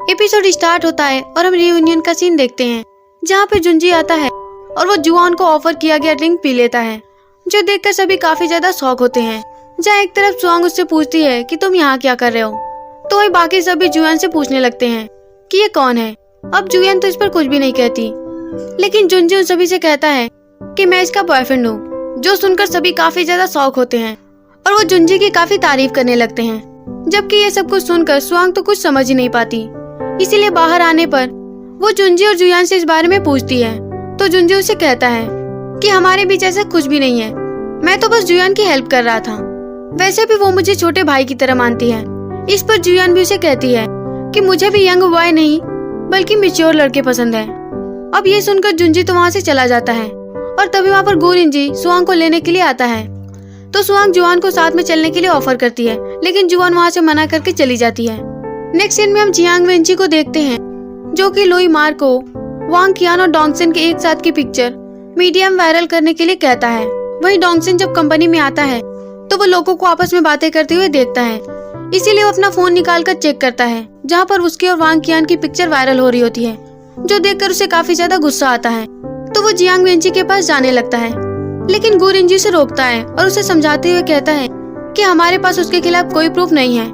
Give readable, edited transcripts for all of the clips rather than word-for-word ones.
Episode start होता है और हम रियूनियन का सीन देखते हैं जहाँ पे जुंजी आता है और वो जुआन को ऑफर किया गया ड्रिंक पी लेता है, जो देखकर सभी काफी ज्यादा शॉक होते हैं। जहाँ एक तरफ सुआंग उससे पूछती है कि तुम यहाँ क्या कर रहे हो, तो वही बाकी सभी जुआन से पूछने लगते हैं कि ये कौन है। अब जुआन तो इस पर कुछ भी नहीं कहती, लेकिन जुंजी उन सभी से कहता है कि मैं इसका बॉयफ्रेंड हूँ, जो सुनकर सभी काफी ज्यादा शॉक होते हैं और वो जुंजी की काफी तारीफ करने लगते हैं। जबकि ये सब कुछ सुनकर सुआंग तो कुछ समझ ही नहीं पाती, इसीलिए बाहर आने पर वो जुंजी और जुयान से इस बारे में पूछती है। तो जुंजी उसे कहता है कि हमारे बीच ऐसा कुछ भी नहीं है, मैं तो बस जुयान की हेल्प कर रहा था, वैसे भी वो मुझे छोटे भाई की तरह मानती है। इस पर जुयान भी उसे कहती है कि मुझे भी यंग बॉय नहीं बल्कि मैच्योर लड़के पसंद है। अब ये सुनकर जुंजी तो वहाँ से चला जाता है और तभी वहाँ पर गोरिंजी सुआंग को लेने के लिए आता है। तो सुआंग जुआन को साथ में चलने के लिए ऑफर करती है, लेकिन जुआन वहाँ से मना करके चली जाती है। नेक्स्ट सीन में हम जियांग वेंची को देखते हैं, जो कि लुई मार्को, वांग कियान और डोंगसिन के एक साथ की पिक्चर मीडिया में वायरल करने के लिए कहता है। वहीं डोंगसिन जब कंपनी में आता है तो वो लोगों को आपस में बातें करते हुए देखता है, इसीलिए वो अपना फोन निकाल कर चेक करता है, जहाँ पर उसकी और वांग कियान की पिक्चर वायरल हो रही होती है, जो देखकर उसे काफी ज्यादा गुस्सा आता है। तो वो जियांग वेंची के पास जाने लगता है, लेकिन गोरिंजी उसे रोकता है और उसे समझाते हुए कहता है कि हमारे पास उसके खिलाफ कोई प्रूफ नहीं है,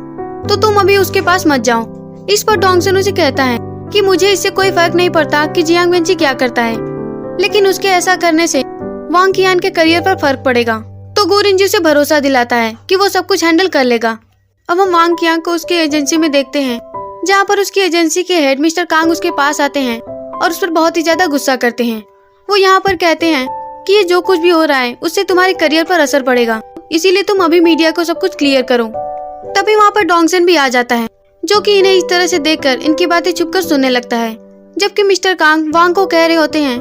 तो तुम अभी उसके पास मत जाओ। इस पर डोंगसिन उसे कहता है कि मुझे इससे कोई फर्क नहीं पड़ता कि जियांग वेंची क्या करता है, लेकिन उसके ऐसा करने से वांग कियान के करियर पर फर्क पड़ेगा। तो गोरिंजी उसे भरोसा दिलाता है कि वो सब कुछ हैंडल कर लेगा। अब हम वांग कियान को उसकी एजेंसी में देखते हैं, जहाँ पर उसकी एजेंसी के हेड मिस्टर कांग उसके पास आते हैं और उस पर बहुत ही ज्यादा गुस्सा करते हैं। वो यहाँ पर कहते हैं कि ये जो कुछ भी हो रहा है उससे तुम्हारे करियर पर असर पड़ेगा, इसीलिए तुम अभी मीडिया को सब कुछ क्लियर करो। तभी वहाँ पर डोंगसिन भी आ जाता है, जो कि इन्हें इस तरह से देखकर इनकी बातें छुपकर सुनने लगता है। जबकि मिस्टर कांग वांग को कह रहे होते हैं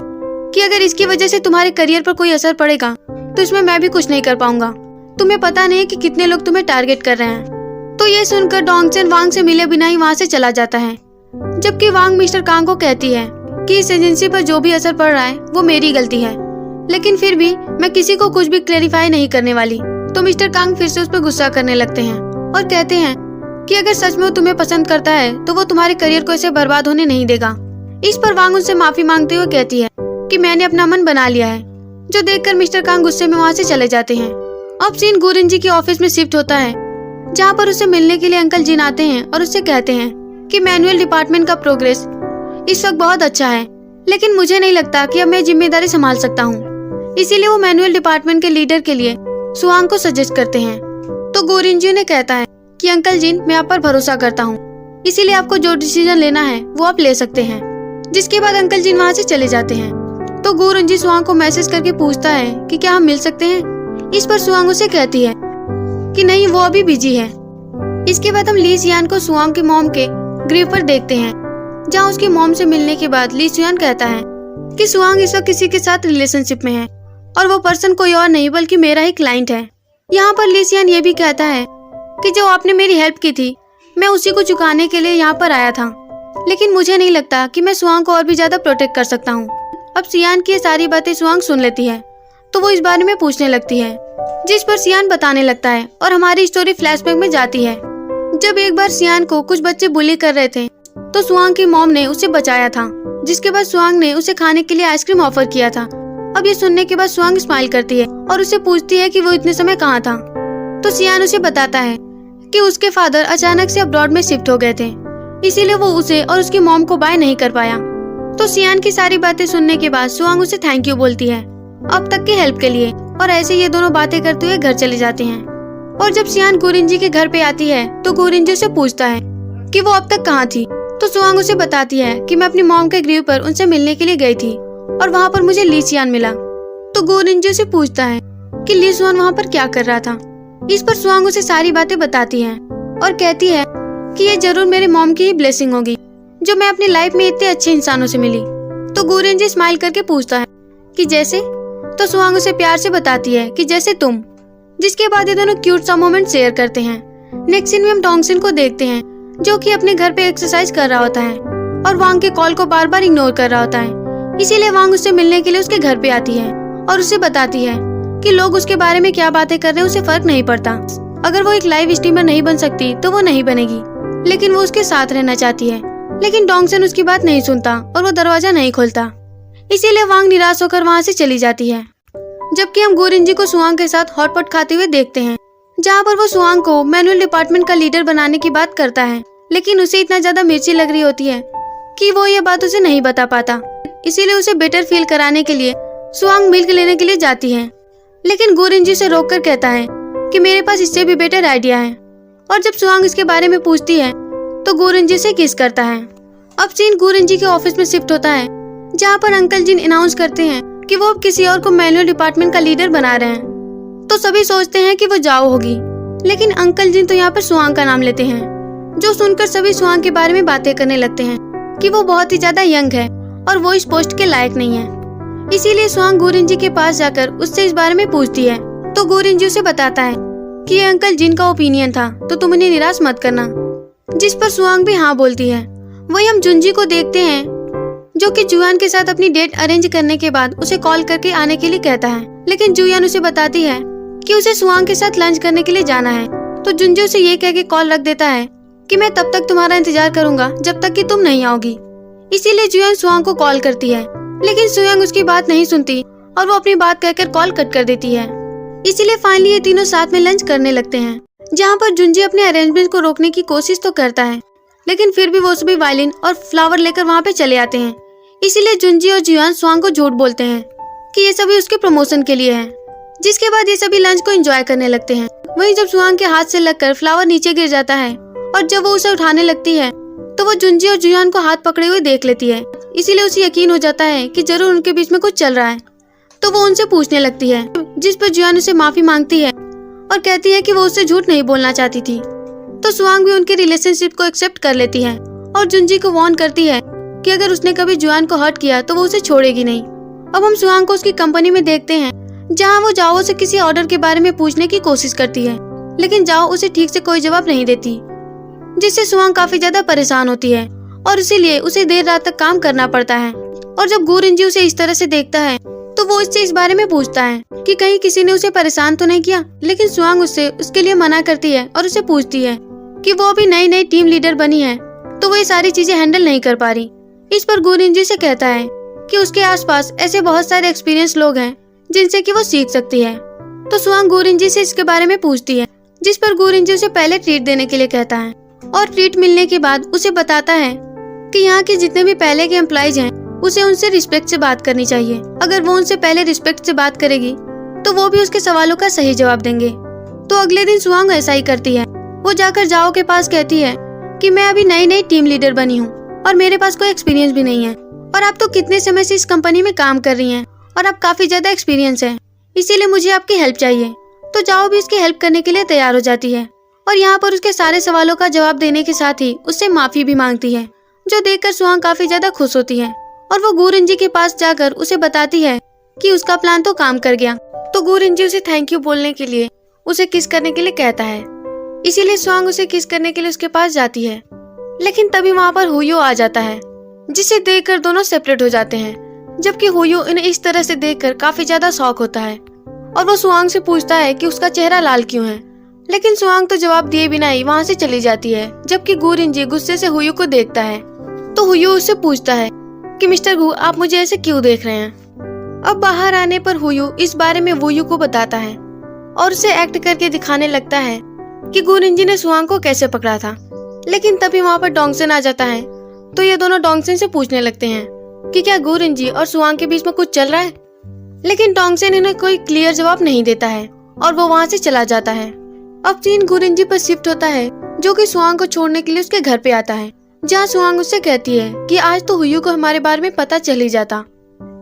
कि अगर इसकी वजह से तुम्हारे करियर पर कोई असर पड़ेगा तो इसमें मैं भी कुछ नहीं कर पाऊंगा, तुम्हें पता नहीं कि कितने लोग तुम्हें टारगेट कर रहे हैं। तो ये सुनकर डोंगसिन वांग से मिले बिना ही वहाँ से चला जाता है। जबकि वांग मिस्टर कांग को कहती है कि इस एजेंसी पर जो भी असर पड़ रहा है वो मेरी गलती है, लेकिन फिर भी मैं किसी को कुछ भी क्लेरिफाई नहीं करने वाली। तो मिस्टर कांग फिर से उस पर गुस्सा करने लगते हैं और कहते हैं कि अगर सच में वो तुम्हें पसंद करता है तो वो तुम्हारे करियर को ऐसे बर्बाद होने नहीं देगा। इस पर वांग उनसे माफी मांगते हुए कहती है कि मैंने अपना मन बना लिया है, जो देखकर मिस्टर कांग गुस्से में वहाँ से चले जाते हैं। अब सीन गोरिंजी के ऑफिस में शिफ्ट होता है, जहाँ पर उसे मिलने के लिए अंकल जिन आते हैं और उससे कहते हैं कि मैनुअल डिपार्टमेंट का प्रोग्रेस इस वक्त बहुत अच्छा है, लेकिन मुझे नहीं लगता कि अब मैं जिम्मेदारी संभाल सकता हूँ, इसीलिए वो मैनुअल डिपार्टमेंट के लीडर के लिए सुआंग को सजेस्ट करते हैं। तो गोरिंजी ने कहता है कि अंकल जिन, मैं आप पर भरोसा करता हूँ, इसीलिए आपको जो डिसीजन लेना है वो आप ले सकते हैं। जिसके बाद अंकल जिन वहाँ से चले जाते हैं। तो गोरिंजी सुआंग को मैसेज करके पूछता है कि क्या हम मिल सकते हैं। इस पर सुआंग उसे कहती है कि नहीं, वो अभी बिजी है। इसके बाद हम ली सियान को सुआंग की मॉम के ग्रेव पर देखते हैं, जहाँ उसकी मॉम से मिलने के बाद ली सियान कहता है कि सुआंग इस वक्त किसी के साथ रिलेशनशिप में है और वो पर्सन कोई और नहीं बल्कि मेरा ही क्लाइंट है। यहाँ पर ली सियान ये भी कहता है कि जो आपने मेरी हेल्प की थी मैं उसी को चुकाने के लिए यहाँ पर आया था, लेकिन मुझे नहीं लगता कि मैं सुआंग को और भी ज्यादा प्रोटेक्ट कर सकता हूँ। अब सियान की ये सारी बातें सुआंग सुन लेती है, तो वो इस बारे में पूछने लगती है, जिस पर सियान बताने लगता है और हमारी स्टोरी फ्लैशबैक में जाती है। जब एक बार सियान को कुछ बच्चे बुली कर रहे थे तो सुआंग की मॉम ने उसे बचाया था, जिसके बाद सुआंग ने उसे खाने के लिए आइसक्रीम ऑफर किया था। अब ये सुनने के बाद सुआंग स्माइल करती है और उसे पूछती है कि वो इतने समय कहाँ था। तो सियान उसे बताता है कि उसके फादर अचानक से अब्रॉड में शिफ्ट हो गए थे, इसीलिए वो उसे और उसकी मॉम को बाय नहीं कर पाया। तो सियान की सारी बातें सुनने के बाद सुआंग उसे थैंक यू बोलती है अब तक की हेल्प के लिए, और ऐसे ये दोनों बातें करते हुए घर चले जाते हैं। और जब सियान गोरिंजी के घर पे आती है तो गोरिंजी उसे पूछता है कि वो अब तक कहाँ थी। तो सुआंग उसे बताती है कि मैं अपनी मॉम के ग्रेव पर उनसे मिलने के लिए गई थी और वहाँ पर मुझे ली सियान मिला। तो गोरिंजी उसे पूछता है कि ली सियान वहाँ पर क्या कर रहा था। इस पर सुआंग उसे सारी बातें बताती है और कहती है कि ये जरूर मेरे मॉम की ही ब्लेसिंग होगी, जो मैं अपनी लाइफ में इतने अच्छे इंसानों से मिली। तो गोरिंजी स्माइल करके पूछता है कि जैसे। तो सुआंग उसे प्यार से बताती है कि जैसे तुम। जिसके बाद ये दोनों क्यूट सा मोमेंट शेयर करते हैं। नेक्स्ट सीन में हम डोंगसिन को देखते हैं, जो कि अपने घर पे एक्सरसाइज कर रहा होता है और वांग के कॉल को बार बार इग्नोर कर रहा होता है। इसीलिए वांग उससे मिलने के लिए उसके घर पे आती है और उसे बताती है कि लोग उसके बारे में क्या बातें कर रहे हैं उसे फर्क नहीं पड़ता। अगर वो एक लाइव स्ट्रीमर नहीं बन सकती तो वो नहीं बनेगी, लेकिन वो उसके साथ रहना चाहती है। लेकिन डोंगसन उसकी बात नहीं सुनता और वो दरवाजा नहीं खोलता। इसीलिए वांग निराश होकर वहाँ से चली जाती है। जबकि हम गोरिंजी को सुआंग के साथ हॉटपॉट खाते हुए देखते हैं, जहाँ पर वो सुआंग को मैनुअल डिपार्टमेंट का लीडर बनाने की बात करता है, लेकिन उसे इतना ज्यादा मिर्ची लग रही होती है कि वो ये बात उसे नहीं बता पाता। इसीलिए उसे बेटर फील कराने के लिए सुआंग मिल्क लेने के लिए जाती है, लेकिन गोरिंजी उसे रोककर कहता है कि मेरे पास इससे भी बेटर आइडिया है। और जब सुआंग इसके बारे में पूछती है तो गोरिंजी से किस करता है। अब सीन गोरिंजी के ऑफिस में शिफ्ट होता है, जहाँ पर अंकल जिन अनाउंस करते हैं कि वो अब किसी और को मैनुअल डिपार्टमेंट का लीडर बना रहे हैं। तो सभी सोचते हैं कि वो जाओ होगी, लेकिन अंकल जिन तो यहाँ पर सुआंग का नाम लेते हैं, जो सुनकर सभी सुआंग के बारे में बातें करने लगते हैं कि वो बहुत ही ज्यादा यंग है और वो इस पोस्ट के लायक नहीं है। इसीलिए सुआंग गोरिंजी के पास जाकर उससे इस बारे में पूछती है, तो गोरिंजी उसे बताता है कि ये अंकल जिन का ओपिनियन था, तो तुम उन्हें निराश मत करना। जिस पर सुआंग भी हाँ बोलती है। वही हम जुंजी को देखते हैं, जो कि जुयान के साथ अपनी डेट अरेंज करने के बाद उसे कॉल करके आने के लिए कहता है, लेकिन जुयान उसे बताती है कि उसे सुआंग के साथ लंच करने के लिए जाना है। तो जुंजी उसे ये कह के कॉल रख देता है कि मैं तब तक तुम्हारा इंतजार करूंगा जब तक कि तुम नहीं आओगी। इसीलिए जुयान सुआंग को कॉल करती है, लेकिन सुआंग उसकी बात नहीं सुनती और वो अपनी बात कहकर कॉल कट कर देती है। इसीलिए फाइनली ये तीनों साथ में लंच करने लगते हैं, जहाँ पर जुंजी अपने अरेंजमेंट को रोकने की कोशिश तो करता है, लेकिन फिर भी वो सभी वायलिन और फ्लावर लेकर वहाँ पे चले आते हैं। इसीलिए जुंजी और जुयान सुआंग को झूठ बोलते हैं कि ये सभी उसके प्रमोशन के लिए है। जिसके बाद ये सभी लंच को एंजॉय करने लगते हैं। वहीं जब सुआंग के हाथ से लगकर फ्लावर नीचे गिर जाता है और जब वो उसे उठाने लगती है, तो वो जुंजी और जुयान को हाथ पकड़े हुए देख लेती है। इसीलिए उसे यकीन हो जाता है कि जरूर उनके बीच में कुछ चल रहा है। तो वो उनसे पूछने लगती है, जिस पर जुयान उसे माफी मांगती है और कहती है कि वो उससे झूठ नहीं बोलना चाहती थी। तो सुआंग भी उनके रिलेशनशिप को एक्सेप्ट कर लेती है और जुंजी को वार्न करती है कि अगर उसने कभी जुआन को हर्ट किया तो वो उसे छोड़ेगी नहीं। अब हम सुआंग को उसकी कंपनी में देखते हैं, जहाँ वो जाओ से किसी ऑर्डर के बारे में पूछने की कोशिश करती है, लेकिन जाओ उसे ठीक से कोई जवाब नहीं देती, जिससे सुआंग काफी ज्यादा परेशान होती है और इसीलिए उसे देर रात तक काम करना पड़ता है। और जब गोरिंजी उसे इस तरह से देखता है तो वो इससे इस बारे में पूछता है कि कहीं किसी ने उसे परेशान तो नहीं किया, लेकिन सुआंग उससे उसके लिए मना करती है और उसे पूछती है कि वो अभी नई नई टीम लीडर बनी है, तो वो ये सारी चीजें हैंडल नहीं कर पा रही। इस पर गोरिंजी से कहता है कि उसके आसपास ऐसे बहुत सारे एक्सपीरियंस लोग हैं जिनसे कि वो सीख सकती है। तो सुआंग गोरिंजी से इसके बारे में पूछती है, जिस पर गोरिंजी उसे पहले ट्रीट देने के लिए कहता है और ट्रीट मिलने के बाद उसे बताता है कि यहाँ के जितने भी पहले के एम्प्लॉइज हैं उसे उनसे रिस्पेक्ट से बात करनी चाहिए। अगर वो उनसे पहले रिस्पेक्ट से बात करेगी तो वो भी उसके सवालों का सही जवाब देंगे। तो अगले दिन सुआंग ऐसा ही करती है। वो जाकर जाओ के पास कहती है कि मैं अभी नई नई टीम लीडर बनी हूँ और मेरे पास कोई एक्सपीरियंस भी नहीं है, और आप तो कितने समय से इस कंपनी में काम कर रही हैं और आप काफी ज्यादा एक्सपीरियंस है, इसीलिए मुझे आपकी हेल्प चाहिए। तो जाओ भी उसकी हेल्प करने के लिए तैयार हो जाती है और यहाँ पर उसके सारे सवालों का जवाब देने के साथ ही उससे माफी भी मांगती है, जो देखकर सुआंग काफी ज्यादा खुश होती है। और वो गोरिंजी के पास जाकर उसे बताती है कि उसका प्लान तो काम कर गया। तो गोरिंजी उसे थैंक यू बोलने के लिए उसे किस करने के लिए कहता है, इसीलिए सुआंग उसे किस करने के लिए उसके पास जाती है। लेकिन तभी वहाँ पर हुयो आ जाता है, जिसे देखकर दोनों सेपरेट हो जाते हैं। जबकि हुयो इन्हें इस तरह से देखकर काफी ज्यादा शॉक होता है और वो सुआंग से पूछता है कि उसका चेहरा लाल क्यों है, लेकिन सुआंग तो जवाब दिए बिना ही वहाँ से चली जाती है। जबकि गोरिंजी गुस्से से हुयो को देखता है, तो हुयो उससे पूछता है कि मिस्टर गु, आप मुझे ऐसे क्यों देख रहे हैं। अब बाहर आने पर हुयो इस बारे में वुयू को बताता है और उसे एक्ट करके दिखाने लगता है कि गोरिंजी ने सुआंग को कैसे पकड़ा था। लेकिन तभी वहाँ पर डोंगसन आ जाता है, तो ये दोनों डोंगसन से पूछने लगते हैं कि क्या गोरिंजी और सुआंग के बीच में कुछ चल रहा है। लेकिन डोंगसन इन्हें कोई क्लियर जवाब नहीं देता है और वो वहाँ से चला जाता है। अब सीन गोरिंजी पर शिफ्ट होता है, जो कि सुआंग को छोड़ने के लिए उसके घर पे आता है, जहाँ सुआंग उससे कहती है कि आज तो हुयू को हमारे बारे में पता चल ही जाता।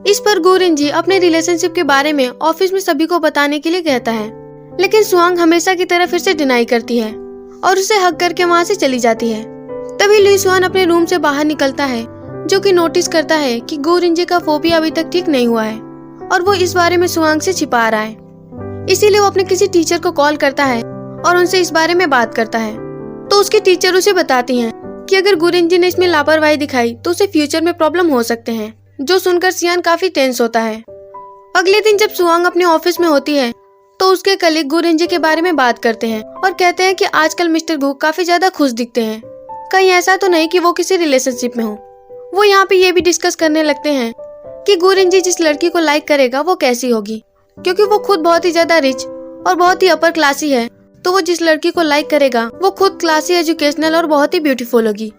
इस पर गोरिंजी अपने रिलेशनशिप के बारे में ऑफिस में सभी को बताने के लिए कहता है, लेकिन सुआंग हमेशा की तरह फिर से डिनाई करती है और उसे हक करके वहाँ से चली जाती है। तभी ली सुआन अपने रूम से बाहर निकलता है, जो कि नोटिस करता है कि गोरिंजी का फोबिया अभी तक ठीक नहीं हुआ है और वो इस बारे में सुआंग से छिपा रहा है। इसीलिए वो अपने किसी टीचर को कॉल करता है और उनसे इस बारे में बात करता है। तो उसके टीचर उसे बताती हैं कि अगर गोरिंजी ने इसमें लापरवाही दिखाई तो उसे फ्यूचर में प्रॉब्लम हो सकते हैं, जो सुनकर सियान काफी टेंस होता है। अगले दिन जब सुआंग अपने ऑफिस में होती है तो उसके कलीग गोरिंजी के बारे में बात करते हैं और कहते हैं कि आजकल मिस्टर गु काफी ज्यादा खुश दिखते हैं, कहीं ऐसा तो नहीं कि वो किसी रिलेशनशिप में हो। वो यहाँ पे ये भी डिस्कस करने लगते हैं कि गुरिंजी जिस लड़की को लाइक करेगा वो कैसी होगी, क्योंकि वो खुद बहुत ही ज्यादा रिच और बहुत ही अपर क्लासी है, तो वो जिस लड़की को लाइक करेगा वो खुद क्लासी, एजुकेशनल और बहुत ही ब्यूटीफुल होगी।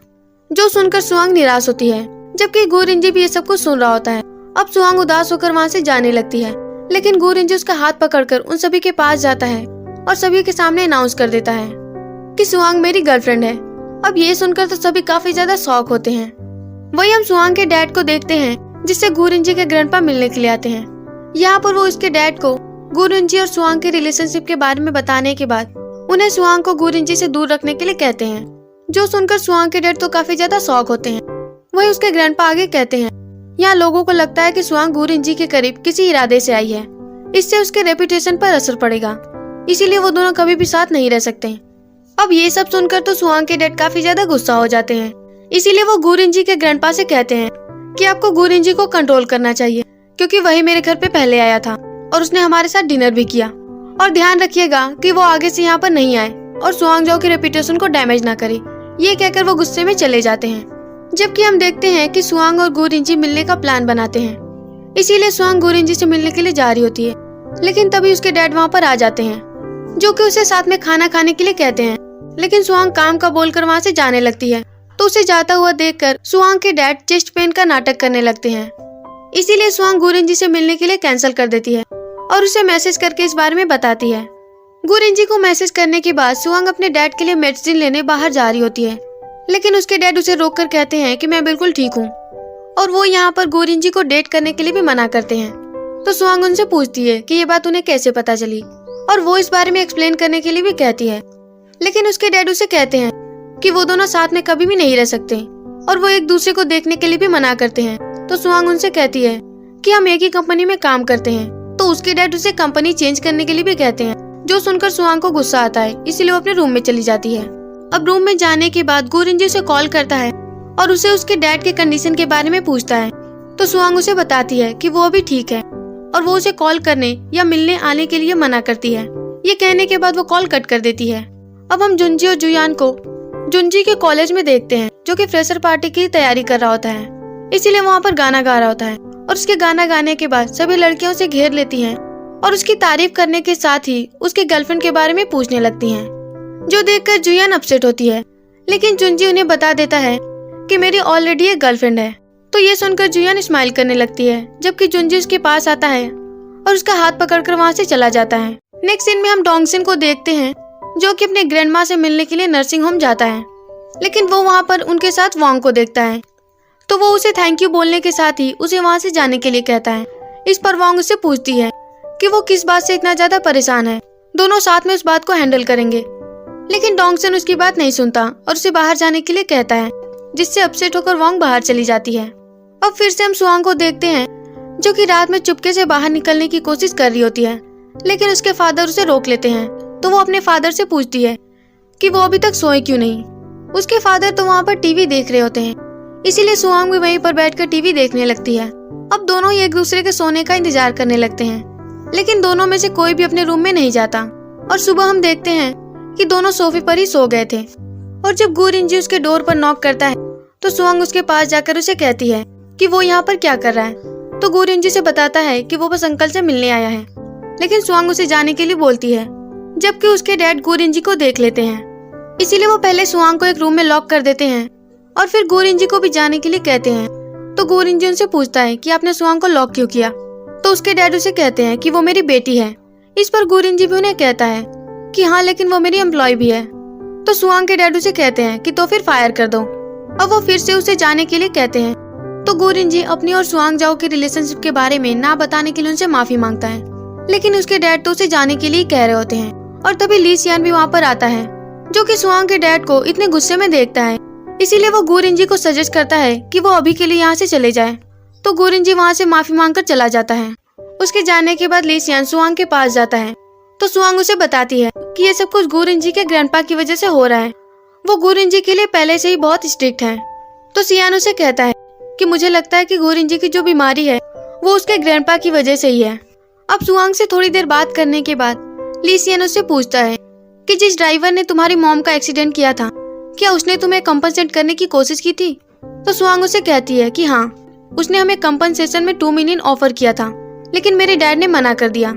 जो सुनकर सुआंग निराश होती है, जबकि गुरिंजी भी ये सब कुछ सुन रहा होता है। अब सुआंग उदास होकर वहाँ से जाने लगती है, लेकिन गुरिंजी उसका हाथ पकड़कर उन सभी के पास जाता है और सभी के सामने अनाउंस कर देता है कि सुआंग मेरी गर्लफ्रेंड है। अब ये सुनकर तो सभी काफी ज्यादा शॉक होते हैं। वही हम सुआंग के डैड को देखते हैं, जिससे गुरिंजी के ग्रैंडपा मिलने के लिए आते हैं। यहाँ पर वो उसके डैड को गुरिंजी और सुआंग के रिलेशनशिप के बारे में बताने के बाद उन्हें सुआंग को गुरिंजी से दूर रखने के लिए कहते हैं। जो सुनकर सुआंग के डैड तो काफी ज्यादा शॉक होते हैं। वही उसके ग्रैंडपा आगे कहते हैं, यहाँ लोगों को लगता है कि सुआंग गुरिंजी के करीब किसी इरादे से आई है, इससे उसके रेपुटेशन पर असर पड़ेगा, इसीलिए वो दोनों कभी भी साथ नहीं रह सकते। अब ये सब सुनकर तो सुआंग के डैड काफी ज्यादा गुस्सा हो जाते हैं, इसीलिए वो गुरिंजी के ग्रैंडपा से कहते हैं कि आपको गुरिंजी को कंट्रोल करना चाहिए, क्योंकि वही मेरे घर पे पहले आया था और उसने हमारे साथ डिनर भी किया, और ध्यान रखिएगा कि वो आगे से यहाँ पर नहीं आए और सुआंग जाओ की रेपुटेशन को डैमेज ना करे। ये कहकर वो गुस्से में चले जाते हैं। जबकि हम देखते हैं कि सुआंग और गुरिंजी मिलने का प्लान बनाते हैं, इसीलिए सुआंग गुरिंजी से मिलने के लिए जा रही होती है, लेकिन तभी उसके डैड वहाँ पर आ जाते हैं, जो कि उसे साथ में खाना खाने के लिए कहते हैं। लेकिन सुआंग काम का बोलकर वहाँ से जाने लगती है, तो उसे जाता हुआ देखकर सुआंग के डैड चेस्ट पेन का नाटक करने लगते हैं। इसीलिए सुआंग गुरिंजी से मिलने के लिए कैंसिल कर देती है और उसे मैसेज करके इस बारे में बताती है। गुरिंजी को मैसेज करने के बाद सुआंग अपने डैड के लिए मेडिसिन लेने बाहर जा रही होती है, लेकिन उसके डैड उसे रोककर कहते हैं कि मैं बिल्कुल ठीक हूँ, और वो यहाँ पर गुरिंजी को डेट करने के लिए भी मना करते हैं। तो सुआंग उनसे पूछती है कि ये बात उन्हें कैसे पता चली, और वो इस बारे में एक्सप्लेन करने के लिए भी कहती है, लेकिन उसके डैड उसे कहते हैं कि वो दोनों साथ में कभी भी नहीं रह सकते, और वो एक दूसरे को देखने के लिए भी मना करते हैं। तो सुआंग उनसे कहती है कि हम एक ही कंपनी में काम करते हैं, तो उसके डैड उसे कंपनी चेंज करने के लिए भी कहते हैं। जो सुनकर सुआंग को गुस्सा आता है, इसीलिए वो अपने रूम में चली जाती है। अब रूम में जाने के बाद गुरिंजी उसे कॉल करता है और उसे उसके डैड के कंडीशन के बारे में पूछता है। तो सुआंग उसे बताती है कि वो अभी ठीक है, और वो उसे कॉल करने या मिलने आने के लिए मना करती है। ये कहने के बाद वो कॉल कट कर देती है। अब हम जुंजी और जुयान को जुंजी के कॉलेज में देखते हैं, जो कि फ्रेशर पार्टी की तैयारी कर रहा होता है, इसीलिए वहाँ पर गाना गा रहा होता है, और उसके गाना गाने के बाद सभी लड़कियों से घेर लेती हैं और उसकी तारीफ करने के साथ ही उसके गर्लफ्रेंड के बारे में पूछने लगती हैं, जो देखकर जुयान अपसेट होती है। लेकिन जुंजी उन्हें बता देता है कि मेरी ऑलरेडी एक गर्लफ्रेंड है। तो ये सुनकर जुयान स्माइल करने लगती है, जबकि जुंजी उसके पास आता है और उसका हाथ पकड़कर वहाँ से चला जाता है। नेक्स्ट सीन में हम डोंगसिन को देखते हैं, जो कि अपने ग्रैंडमा से मिलने के लिए नर्सिंग होम जाता है, लेकिन वो वहाँ पर उनके साथ वांग को देखता है, तो वो उसे थैंक यू बोलने के साथ ही उसे वहाँ से जाने के लिए कहता है। इस पर वांग उससे पूछती है कि वो किस बात से इतना ज्यादा परेशान है, दोनों साथ में उस बात को हैंडल करेंगे। लेकिन डोंगसन उसकी बात नहीं सुनता और उसे बाहर जाने के लिए कहता है, जिससे अपसेट होकर वांग बाहर चली जाती है। अब फिर से हम सुआंग को देखते हैं, जो कि रात में चुपके से बाहर निकलने की कोशिश कर रही होती है, लेकिन उसके फादर उसे रोक लेते हैं। तो वो अपने फादर से पूछती है कि वो अभी तक सोए क्यों नहीं। उसके फादर तो वहाँ पर टीवी देख रहे होते हैं, इसीलिए सुआंग भी वहीं पर बैठकर टीवी देखने लगती है। अब दोनों ही एक दूसरे के सोने का इंतजार करने लगते हैं, लेकिन दोनों में से कोई भी अपने रूम में नहीं जाता, और सुबह हम देखते हैं कि दोनों सोफे पर ही सो गए थे। और जब गुरिंजी उसके डोर पर नॉक करता है, तो सुआंग उसके पास जाकर उसे कहती है कि वो यहाँ पर क्या कर रहा है। तो गुरिंजी से बताता है कि वो बस अंकल से मिलने आया है, लेकिन सुआंग उसे जाने के लिए बोलती है, जबकि उसके डैड गुरिंजी को देख लेते हैं। इसीलिए वो पहले सुआंग को एक रूम में लॉक कर देते हैं और फिर गुरिंजी को भी जाने के लिए कहते हैं। तो गुरिंजी उनसे पूछता है कि आपने सुआंग को लॉक क्यों किया। तो उसके डैड उसे कहते हैं कि वो मेरी बेटी है। इस पर गुरिंजी भी उन्हें कहता है कि हाँ, लेकिन वो मेरी एम्प्लॉय भी है। तो सुआंग के डैड उसे कहते हैं कि तो फिर फायर कर दो। अब वो फिर से उसे जाने के लिए कहते हैं। तो गुरिंजी अपनी और सुआंग जाओ के रिलेशनशिप के बारे में ना बताने के लिए उनसे माफी मांगता है, लेकिन उसके डैड तो उसे जाने के लिए कह रहे होते हैं। और तभी ली सियान भी वहाँ पर आता है, जो कि सुआंग के डैड को इतने गुस्से में देखता है, इसीलिए वो गुरिंजी को सजेस्ट करता है कि वो अभी के लिए यहाँ से चले जाए। तो गुरिंजी वहाँ से माफी मांगकर चला जाता है। उसके जाने के बाद ली सियान सुआंग के पास जाता है, तो सुआंग उसे बताती है कि ये सब कुछ गुरिंजी के ग्रैंडपा की वजह से हो रहा है। वो गुरिंजी के लिए पहले से ही बहुत स्ट्रिक्ट है। तो सियान उसे कहता है कि मुझे लगता है कि गुरिंजी की जो बीमारी है वो उसके ग्रैंडपा की वजह से ही है। अब सुआंग से थोड़ी देर बात करने के बाद ली सियान उससे पूछता है कि जिस ड्राइवर ने तुम्हारी मॉम का एक्सीडेंट किया था, क्या उसने तुम्हें कंपनसेट करने की कोशिश की थी? तो सुआंग उसे कहती है कि हाँ, उसने हमें कंपनसेशन में 2 मिलियन ऑफर किया था, लेकिन मेरे डैड ने मना कर दिया।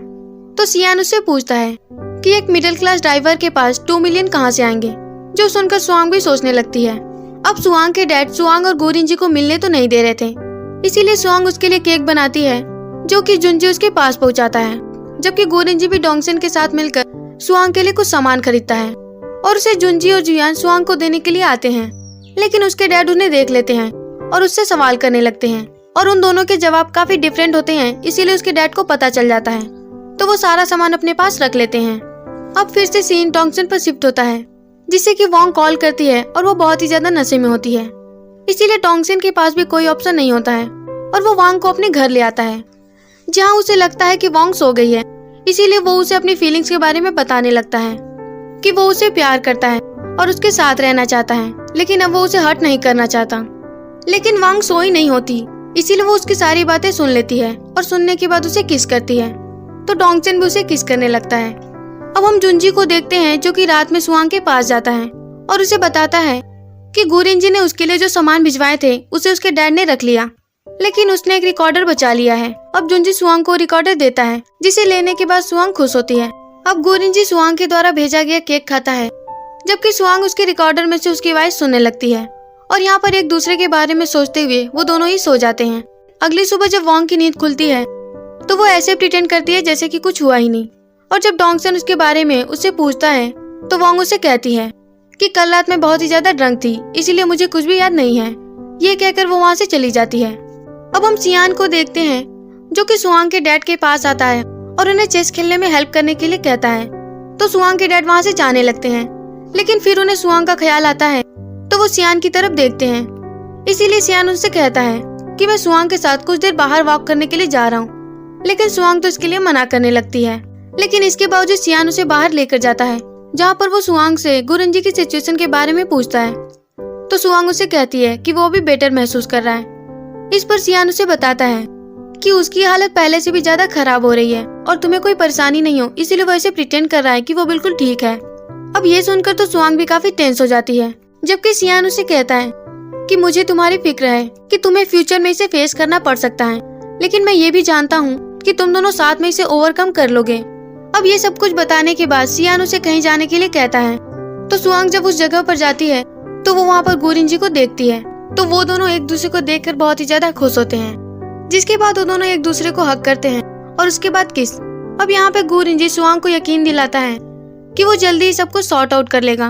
तो सियान उससे पूछता है कि एक मिडिल क्लास ड्राइवर के पास 2 मिलियन कहाँ से आएंगे, जो सुनकर सुआंग भी सोचने लगती है। अब सुआंग के डैड सुआंग और गोरिंजी को मिलने तो नहीं दे रहे थे, इसीलिए सुआंग उसके लिए केक बनाती है, जो कि जुंजी उसके पास पहुंचाता है। जबकि गोरिंजी भी डोंगसेन के साथ मिलकर सुआंग के लिए कुछ सामान खरीदता है और उसे जुंजी और जुयान सुआंग को देने के लिए आते हैं। लेकिन उसके डैड उन्हें देख लेते हैं और उससे सवाल करने लगते हैं और उन दोनों के जवाब काफी डिफरेंट होते हैं, इसीलिए उसके डैड को पता चल जाता है। तो वो सारा सामान अपने पास रख लेते हैं। अब फिर से सीन डोंगसेन पर शिफ्ट होता है, जिससे कि वोंग कॉल करती है और वो बहुत ही ज्यादा नशे में होती है। इसीलिए डोंगसेन के पास भी कोई ऑप्शन नहीं होता है और वो वांग को अपने घर ले आता है, जहाँ उसे लगता है कि वोंग सो गई है। इसीलिए वो उसे अपनी फीलिंग्स के बारे में बताने लगता है कि वो उसे प्यार करता है और उसके साथ रहना चाहता है, लेकिन अब वो उसे हर्ट नहीं करना चाहता। लेकिन वांग सोई नहीं होती, इसीलिए वो उसकी सारी बातें सुन लेती है और सुनने के बाद उसे किस करती है। तो डोंगसेन भी उसे किस करने लगता है। अब हम जुंजी को देखते हैं, जो कि रात में सुआंग के पास जाता है और उसे बताता है कि गोरिंजी ने उसके लिए जो सामान भिजवाए थे उसे उसके डैड ने रख लिया, लेकिन उसने एक रिकॉर्डर बचा लिया है। अब जुंजी सुआंग को रिकॉर्डर देता है, जिसे लेने के बाद सुआंग खुश होती है। अब गोरिंजी सुआंग के द्वारा भेजा गया केक खाता है, जबकि सुआंग उसके रिकॉर्डर में से उसकी आवाज सुनने लगती है और यहाँ पर एक दूसरे के बारे में सोचते हुए वो दोनों ही सो जाते हैं। अगली सुबह जब वोंग की नींद खुलती है तो वो ऐसे प्रिटेंड करती है जैसे कि कुछ हुआ ही नहीं, और जब डोंगसेन उसके बारे में उससे पूछता है तो वोंग उसे कहती है कि कल रात में बहुत ही ज्यादा ड्रंक थी, इसीलिए मुझे कुछ भी याद नहीं है। ये कहकर वो वहाँ से चली जाती है। अब हम सियान को देखते हैं, जो कि सुआंग के डैड के पास आता है और उन्हें चेस खेलने में हेल्प करने के लिए कहता है। तो सुआंग के डैड वहाँ से जाने लगते हैं, लेकिन फिर उन्हें सुआंग का ख्याल आता है तो वो सियान की तरफ देखते हैं। इसीलिए सियान उनसे कहता है कि मैं सुआंग के साथ कुछ देर बाहर वॉक करने के लिए जा रहा हूँ, लेकिन सुआंग तो इसके लिए मना करने लगती है। लेकिन इसके बावजूद सियान उसे बाहर लेकर जाता है, जहाँ पर वो सुआंग से गोरिंजी की सिचुएशन के बारे में पूछता है। तो सुआंग उसे कहती है कि वो भी बेटर महसूस कर रहा है। इस पर सियान उसे बताता है कि उसकी हालत पहले से भी ज्यादा खराब हो रही है और तुम्हें कोई परेशानी नहीं हो, इसीलिए वो ऐसे प्रिटेंड कर रहा है कि वो बिल्कुल ठीक है। अब ये सुनकर तो सुआंग भी काफी टेंस हो जाती है, जबकि सियान उसे कहता है कि मुझे तुम्हारी फिक्र है कि तुम्हें फ्यूचर में इसे फेस करना पड़ सकता है, लेकिन मैं ये भी जानता हूँ कि तुम दोनों साथ में इसे ओवरकम कर लोगे। अब ये सब कुछ बताने के बाद सियान उसे कहीं जाने के लिए कहता है। तो सुआंग जब उस जगह पर जाती है तो वो वहाँ पर गोरिंजी को देखती है, तो वो दोनों एक दूसरे को देखकर बहुत ही ज्यादा खुश होते हैं, जिसके बाद वो दोनों एक दूसरे को हग करते हैं और उसके बाद किस। अब यहाँ पे गोरिंजी सुआंग को यकीन दिलाता है कि वो जल्दी ही सब कुछ सॉर्ट आउट कर लेगा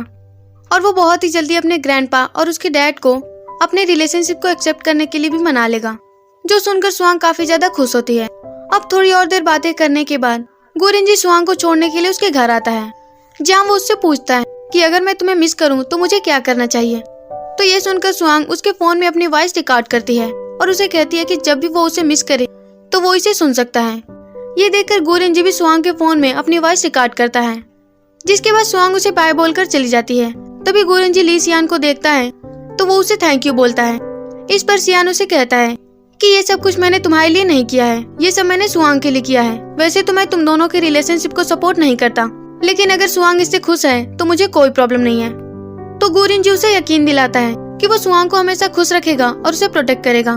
और वो बहुत ही जल्दी अपने ग्रैंडपा और उसके डैड को अपने रिलेशनशिप को एक्सेप्ट करने के लिए भी मना लेगा, जो सुनकर सुआंग काफी ज्यादा खुश होती है। अब थोड़ी और देर बातें करने के बाद गोरिंजी सुआंग को छोड़ने के लिए उसके घर आता है, जहाँ वो उससे पूछता है कि अगर मैं तुम्हें मिस करूँ तो मुझे क्या करना चाहिए। तो ये सुनकर सुआंग उसके फोन में अपनी वॉइस रिकॉर्ड करती है और उसे कहती है कि जब भी वो उसे मिस करे तो वो इसे सुन सकता है। ये देखकर गोरिंजी भी सुआंग के फोन में अपनी वॉइस रिकॉर्ड करता है, जिसके बाद सुआंग उसे बाय बोलकर चली जाती है। तभी गोरिंजी ली सियान को देखता है तो वो उसे थैंक यू बोलता है। इस पर सियान उसे कहता है कि ये सब कुछ मैंने तुम्हारे लिए नहीं किया है, ये सब मैंने सुआंग के लिए किया है। वैसे तो मैं तुम दोनों के रिलेशनशिप को सपोर्ट नहीं करता, लेकिन अगर सुआंग इससे खुश है तो मुझे कोई प्रॉब्लम नहीं है। तो गोरिंजी उसे यकीन दिलाता है कि वो सुआंग को हमेशा खुश रखेगा और उसे प्रोटेक्ट करेगा।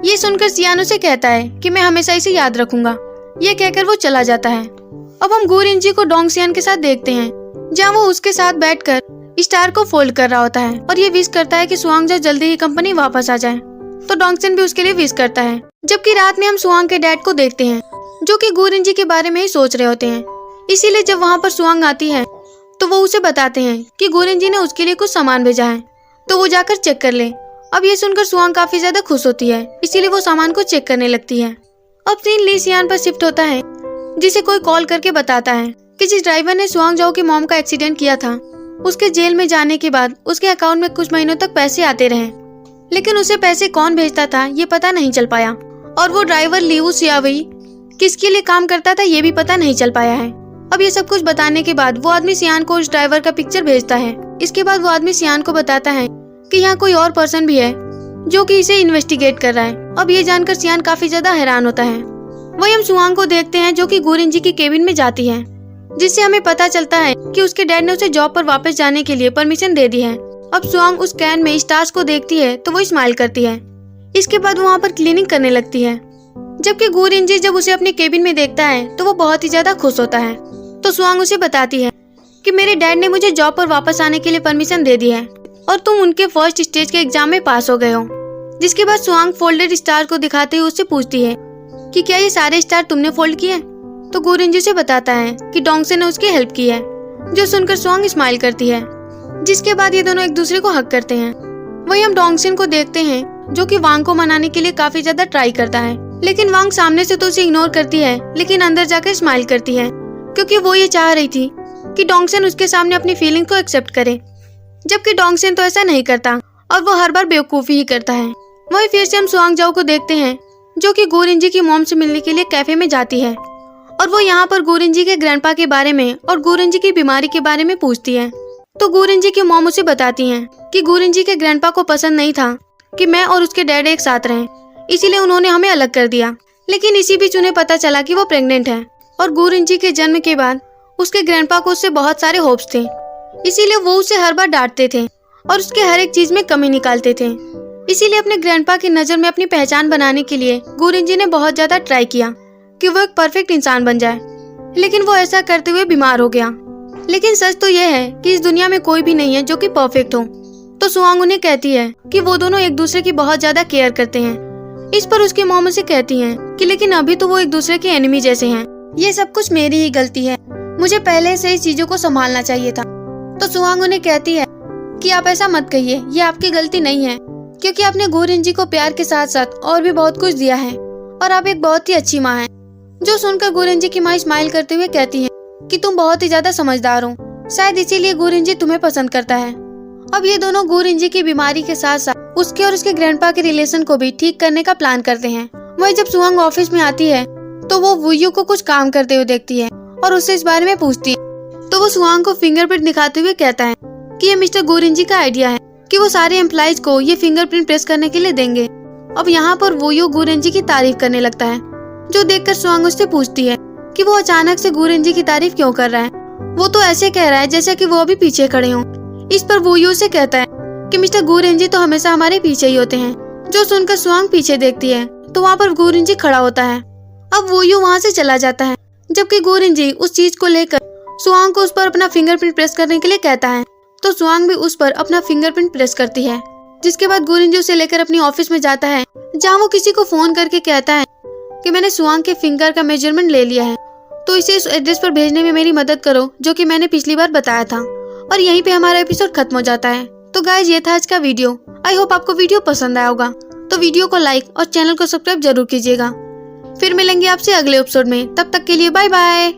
ये सुनकर सियान उसे कहता है कि मैं हमेशा इसे याद रखूंगा। ये कहकर वो चला जाता है। अब हम गोरिंजी को डोंगसियान के साथ देखते हैं, जहाँ वो उसके साथ बैठकर स्टार को फोल्ड कर रहा होता है और ये विश करता है कि सुआंग जब जल्दी ही कंपनी वापस आ जाए। तो डोंगसियान भी उसके लिए विश करता है। जबकि रात में हम सुआंग के डैड को देखते हैं, जो कि गोरिंजी के बारे में ही सोच रहे होते हैं। इसीलिए जब वहाँ पर सुआंग आती है तो वो उसे बताते हैं कि गोरिंजी ने उसके लिए कुछ सामान भेजा है, तो वो जाकर चेक कर ले। अब ये सुनकर सुआंग काफी ज्यादा खुश होती है, इसीलिए वो सामान को चेक करने लगती है। अब सीन ली सियान पर शिफ्ट होता है, जिसे कोई कॉल करके बताता है कि जिस ड्राइवर ने सुआंग जाओ की मॉम का एक्सीडेंट किया था, उसके जेल में जाने के बाद उसके अकाउंट में कुछ महीनों तक पैसे आते रहे, लेकिन उसे पैसे कौन भेजता था ये पता नहीं चल पाया, और वो ड्राइवर लियू सियावई किसके लिए काम करता था ये भी पता नहीं चल पाया है। अब ये सब कुछ बताने के बाद वो आदमी सियान को उस ड्राइवर का पिक्चर भेजता है। इसके बाद वो आदमी सियान को बताता है कि यहाँ कोई और पर्सन भी है जो कि इसे इन्वेस्टिगेट कर रहा है। अब ये जानकर सियान काफी ज्यादा हैरान होता है। वही हम सुआंग को देखते हैं, जो कि गोरिंजी की केबिन में जाती है, जिससे हमें पता चलता है कि उसके डैड ने उसे जॉब पर वापस जाने के लिए परमिशन दे दी है। अब सुआंग उस कैन में स्टार्स को देखती है तो वो स्माइल करती है। इसके बाद वो वहाँ पर क्लीनिंग करने लगती है। जबकि गो रिंजी जब उसे अपने केबिन में देखता है तो वो बहुत ही ज्यादा खुश होता है। तो सुआंग उसे बताती है कि मेरे डैड ने मुझे जॉब पर वापस आने के लिए परमिशन दे दी है और तुम उनके फर्स्ट स्टेज के एग्जाम में पास हो गए हो। जिसके बाद सुआंग फोल्डेड स्टार को दिखाते हुए उससे पूछती है कि क्या ये सारे स्टार तुमने फोल्ड किए? तो गो रिंजी उसे बताता है कि डोंगसे ने उसकी हेल्प की है, जो सुनकर सुआंग स्माइल करती है। जिसके बाद ये दोनों एक दूसरे को हक करते हैं। वहीं हम डोंगसिन को देखते हैं जो कि वांग को मनाने के लिए काफी ज्यादा ट्राई करता है, लेकिन वांग सामने से तो उसे इग्नोर करती है, लेकिन अंदर जाकर स्माइल करती है क्योंकि वो ये चाह रही थी कि डोंगसिन उसके सामने अपनी फीलिंग को एक्सेप्ट करे। जबकि डोंगसिन तो ऐसा नहीं करता और वो हर बार बेवकूफी ही करता है। वहीं फिर से हम सुआंग जाओ को देखते हैं जो कि गो रिंजी की मॉम से मिलने के लिए कैफे में जाती है और वो यहाँ पर गो रिंजी के ग्रैंडपा के बारे में और गो रिंजी की बीमारी के बारे में पूछती है। तो गो रिंजी की मॉम उसे बताती हैं कि गो रिंजी के ग्रैंडपा को पसंद नहीं था कि मैं और उसके डैड एक साथ रहें, इसीलिए उन्होंने हमें अलग कर दिया। लेकिन इसी बीच उन्हें पता चला कि वो प्रेग्नेंट है और गो रिंजी के जन्म के बाद उसके ग्रैंडपा को उससे बहुत सारे होप्स थे, इसीलिए वो उसे हर बार डांटते थे और उसके हर एक चीज में कमी निकालते थे। इसीलिए अपने ग्रैंडपा की नजर में अपनी पहचान बनाने के लिए गो रिंजी ने बहुत ज्यादा ट्राई किया कि वो एक परफेक्ट इंसान बन जाए, लेकिन वो ऐसा करते हुए बीमार हो गया। लेकिन सच तो यह है कि इस दुनिया में कोई भी नहीं है जो कि परफेक्ट हो। तो सुआंग उन्हें कहती है कि वो दोनों एक दूसरे की बहुत ज्यादा केयर करते हैं। इस पर उसकी मॉम उसे कहती हैं कि लेकिन अभी तो वो एक दूसरे के एनिमी जैसे हैं। ये सब कुछ मेरी ही गलती है, मुझे पहले से ही चीजों को संभालना चाहिए था। तो सुआंग उन्हें कहती है कि आप ऐसा मत कहिए, ये आपकी गलती नहीं है, क्योंकि आपने गो रिंजी को प्यार के साथ साथ और भी बहुत कुछ दिया है और आप एक बहुत ही अच्छी माँ हैं। जो सुनकर गो रिंजी की माँ स्माइल करते हुए कहती है कि तुम बहुत ही ज्यादा समझदार हो, शायद इसीलिए गो रिंजी तुम्हें पसंद करता है। अब ये दोनों गो रिंजी की बीमारी के साथ साथ उसके और उसके ग्रैंडपा के रिलेशन को भी ठीक करने का प्लान करते हैं। वही जब सुआंग ऑफिस में आती है तो वो वुयू को कुछ काम करते हुए देखती है और उससे इस बारे में पूछती है। तो वो सुआंग को फिंगरप्रिंट दिखाते हुए कहता है कि ये मिस्टर गो रिंजी का आइडिया है कि वो सारे एम्प्लॉइज को ये फिंगरप्रिंट प्रेस करने के लिए देंगे। अब यहाँ पर वुयू गो रिंजी की तारीफ करने लगता है, जो देखकर सुआंग उससे पूछती है कि वो अचानक से गो रिंजी की तारीफ क्यों कर रहा है। वो तो ऐसे कह रहा है जैसे कि वो अभी पीछे खड़े हों। इस पर वुयू से कहता है कि मिस्टर गो रिंजी तो हमेशा हमारे पीछे ही होते हैं। जो सुनकर सुआंग पीछे देखती है तो वहाँ पर गो रिंजी खड़ा होता है। अब वुयू वहाँ से चला जाता है, जबकि गो रिंजी उस चीज को लेकर सुआंग को उस पर अपना फिंगरप्रिंट प्रेस करने के लिए कहता है। तो सुआंग भी उस पर अपना फिंगरप्रिंट प्रेस करती है। जिसके बाद गो रिंजी उसे लेकर अपनी ऑफिस में जाता है, जहाँ वो किसी को फोन करके कहता है कि मैंने सुआंग के फिंगर का मेजरमेंट ले लिया है, तो इसे इस एड्रेस पर भेजने में मेरी मदद करो जो कि मैंने पिछली बार बताया था। और यहीं पे हमारा एपिसोड खत्म हो जाता है। तो गाइज ये था आज का वीडियो। आई होप आपको वीडियो पसंद आया होगा, तो वीडियो को लाइक और चैनल को सब्सक्राइब जरूर कीजिएगा। फिर मिलेंगे आपसे अगले एपिसोड में, तब तक के लिए बाय बाय।